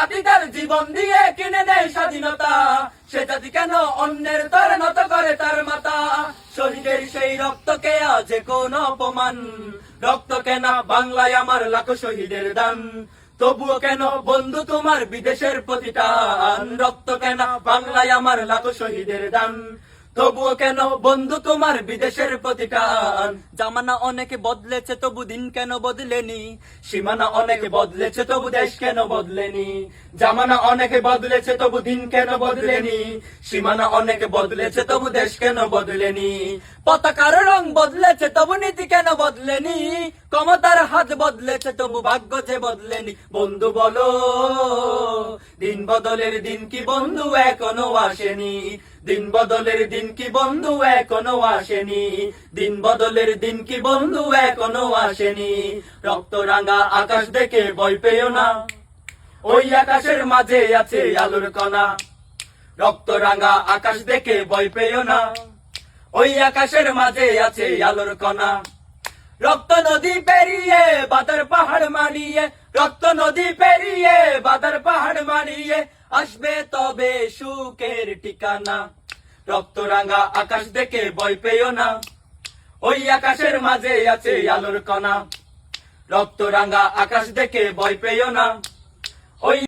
জাতি তার জীবন দিয়ে কিনে নেয় স্বাধীনতা, সে জাতি কেন অন্যের তরে নত করে তার মাথা? শহীদের সেই রক্তকে আজ কোন অপমান, রক্ত কেন বাংলায় আমার লাখো শহীদের দান, তবুও কেন বন্ধু তোমার বিদেশের প্রতিটান? রক্ত কেন বাংলায় আমার লাখো শহীদের দান, তবুও কেন বন্ধু তোমার বিদেশের প্রতিটান? জামানা অনেক বদলেছে তবু দিন কেন বদলেনি, সীমানা অনেক বদলেছে তবু দেশ কেন বদলেনি? জামানা অনেক বদলেছে তবু দিন কেন বদলেনি, সীমানা অনেক বদলেছে তবু দেশ কেন বদলেনি? পতাকার রং বদলেছে তবু নীতি কেন বদলেনি, ক্ষমতার হাত বদলেছে তবু ভাগ্য যে বদলেনি? বন্ধু বলো, দিন বদলের দিন কি বন্ধু এখনো আসেনি? দিন বদলের দিন কি বন্ধু এখনো আসেনি? দিন বদলের দিন কি বন্ধু এখনো আসেনি? রক্ত রাঙা আকাশ দেখে ভয় পেও না, ওই আকাশের মাঝে আছে আলোর কণা। রক্ত রাঙা আকাশ দেখে ভয় পেও না, ওই আকাশের মাঝে আছে আলোর কণা। রক্ত নদী পেরিয়ে বাদার পাহাড় মারিয়ে, রক্ত নদী পেরিয়ে বাদার পাহাড় মারিয়ে আসবে তবে সুখের ঠিকানা। রক্ত রাঙা আকাশ দেখে ভয় পেও না, ওই আকাশের মাঝে আছে আলোর কণা। রক্ত রাঙা আকাশ দেখে ভয় পেও না, ওই